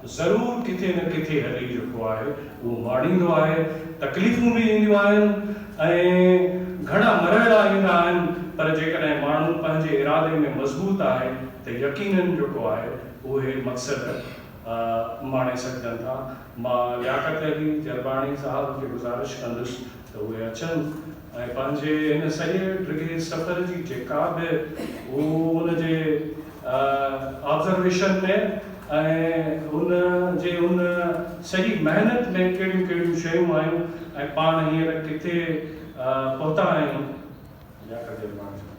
ज़रूरु किथे न किथे हली जेको आहे उहो माणींदो आहे। तकलीफ़ूं बि ईंदियूं आहिनि ऐं घणा मरहला ईंदा आहिनि, पर जेकॾहिं माण्हू पंहिंजे इरादे में मज़बूत आहे त यकीनन जेको आहे उहे मक़सद माणे सघनि था। मां लियाकत अली जरबाणी साहब खे गुज़ारिश कंदुसि त उहे अचनि ऐं पंहिंजे हिन सॼे ब्रिगेड सफ़र जी जेका बि उनजे ऑब्ज़र्वेशन में ऐं उन सॼी महिनत में कहिड़ियूं कहिड़ियूं शयूं आहियूं ऐं पाण हींअर किथे पहुता आहियूं। लियाकत जरबाणी साहब।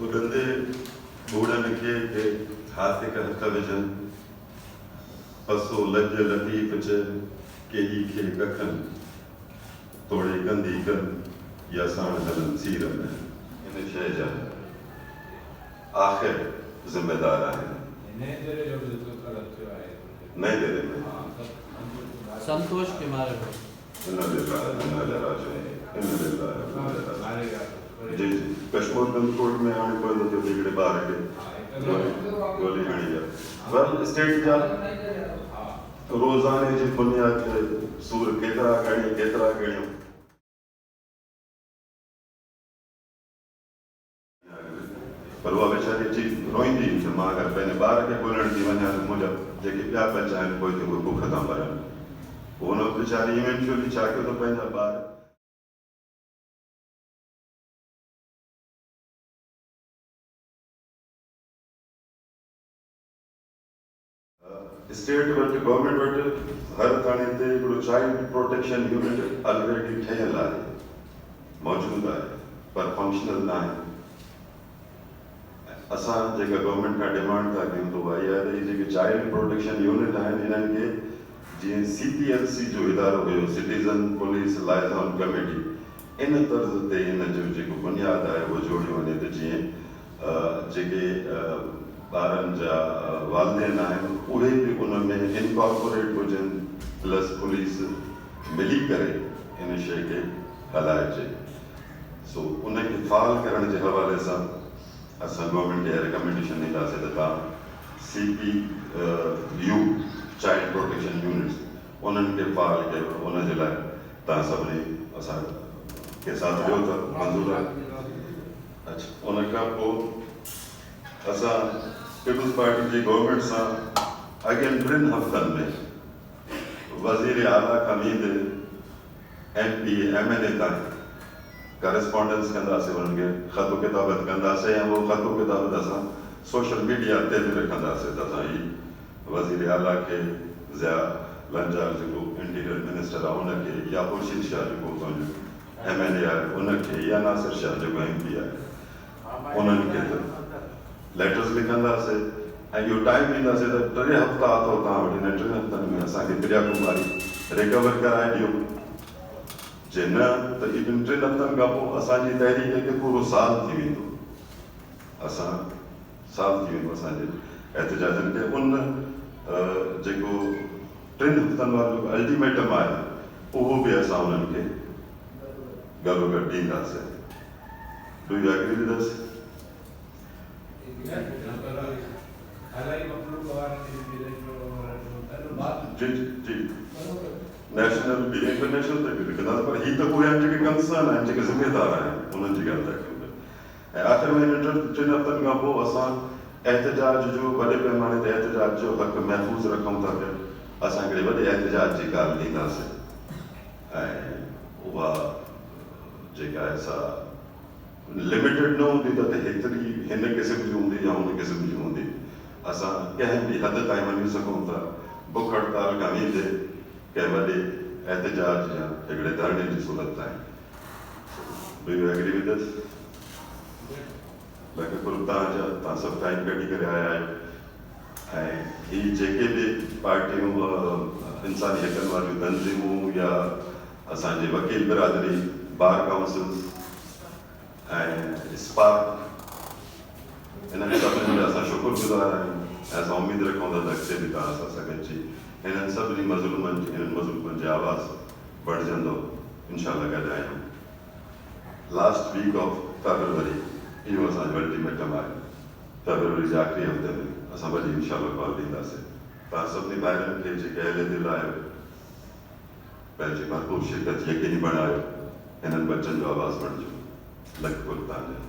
ॿुधंदे ॿूढ़नि खे हाथ हिक हथ विझनि, पसो लज लतीफ़ च केॾी खे कखनि, तोड़े कंदी कनि या साण हलनि सीर में। इन शइ जा आख़िर ज़िम्मेदार आहिनि। नए दरे में संतोष के मारे जी जी कश्मीर गंजकोट में हाणे पवंदो थियो हिकिड़े ॿार खे गोली हणी आहे। पर स्टेट जा रोज़ाने जी बुनियाद ते सूर केतिरा घणियूं पर उहा वेचारी अची रोईंदी त मां अगरि पंहिंजे ॿार खे ॻोल्हण थी वञा त मुंहिंजा जेके ॿिया बचा आहिनि पोइ ते उहे बुख था मरनि। पोइ हुन वेचारी इवेंचुअली छा कयो त पंहिंजा ॿार स्टेट वटि गवर्नमेंट वटि हर थाणे ते हिकिड़ो चाइल्ड प्रोटेक्शन यूनिट ऑलरेडी ठहियल आहे, मौजूदु आहे, पर फंक्शनल न आहे। असां जेका गवर्नमेंट खां डिमांड था कयूं त उहा इहा आहे त हीअ जेके चाइल्ड प्रोटेक्शन यूनिट आहिनि इन्हनि खे जीअं CPLC जो इदारो हुयो, सिटीज़न पुलिस लाइज़ॉन कमेटी, इन तर्ज़ ते इन जो जेको बुनियाद आहे उहो जोड़ियो वञे त जीअं जेके ॿारनि जा वालिदेन आहिनि उहे बि उन में इनकॉर्पोरेट हुजनि, प्लस पुलिस मिली करे इन शइ खे हलाइजे। सो उनखे फ़ाल करण जे हवाले सां असां गवर्नमेंट खे रिकमेंडेशन ॾींदासीं त तव्हां CPU चाइल्ड प्रोटेक्शन यूनिट्स उन्हनि खे फ़ाल कयो। उनजे लाइ तव्हां सभिनी असांखे साथ ॾियो था, मंज़ूर आहे। अच्छा, उन खां पोइ असां पीपुल्स पार्टी जी गवर्नमेंट सां अॻियनि 3 हफ़्तनि में वज़ीर आला खां मींदे MP MLA ताईं करस्पॉन्डेंस कंदासीं, उन्हनि खे ख़त किताबत कंदासीं ऐं उहो ख़त किताबत असां सोशल मीडिया ते बि रखंदासीं त असां ही वज़ीर आला खे, ज़िया लंजार जेको इंटीरियर मिनिस्टर आहे उनखे, या खुर्शीद शाह जेको पंहिंजो MLA आहे उनखे, या नासिर शाह जेको MP आहे उन्हनि खे त लेटर्स लिखंदासीं ऐं इहो टाइम ॾींदासीं त 3 हफ़्ता अथव तव्हां वटि, हिन 3 हफ़्तनि में असांखे प्रिया कुमारी रिकवर कराए ॾियो। जे न त इन 3 हफ़्तनि खां पोइ असांजी तहरीक खे पूरो साल थी वेंदो, असांजे एहतजाजनि खे। उन जेको 3 हफ़्तनि वारो अल्टीमेटम आहे उहो बि असां उन्हनि खे गॾो गॾु ॾींदासीं। Do U agree with us? Ji ji national भी इंटरनेशनल तक भी लिखंदा, पर ही त उहे आहिनि जेके कंसर्न आहिनि, जेके ज़िम्मेदार आहिनि, उन्हनि जी ॻाल्हि था कयूं। ऐं आख़िर में हिन 3 हफ़्तनि खां पोइ असां एहतजाज जो वॾे पैमाने ते एहतजाज जो हक़ महफ़ूज़ रखूं था पिया। असां हिकिड़े वॾे एहतजाज जी ॻाल्हि ॾींदासीं ऐं उहा जेका आहे सा लिमिटेड न हूंदी त हेतिरी हिन क़िस्म जी हूंदी या हुन क़िस्म जी हूंदी। असां कंहिं बि हद ताईं वञी सघूं था, बुख हड़ताल खां वेंदे कंहिं वॾे एहतजाज या हिकिड़े धरणे जी सूरत ताईं। Do U agree with us? बाक़ी कुल तव्हां सभु टाइम कढी करे आया आहियो ऐं ही जेके बि पार्टियूं इंसानी हक़नि वारियूं तंज़ीमूं या असांजे वकील बिरादरी, बार काउंसिल्स ऐं स्पार्क इन्हनि सभिनीनि जा असां शुक्रगुज़ार आहियूं ऐं असां उमेदु रखूं था त अॻिते बि तव्हां सां सां गॾिजी इन्हनि सभिनी मज़लूमनि जी आवाज़ बढ़जंदो इंशाल्लाह गॾु आहियूं। लास्ट वीक ऑफ फेब्रुअरी इहो असांजो अल्टीमेटम आहे। फेब्रुअरी जे आख़िरी हफ़्ते में असां वरी इंशाल्लाह कॉल ॾींदासीं। तव्हां सभिनी भाइरनि खे जेके अहिड़े दिलि आहियो पंहिंजी भरपूर शिरकत यकीनी बणायो, हिननि बच्चनि जो आवाज़ बणिजो। लख कुल तव्हांजो।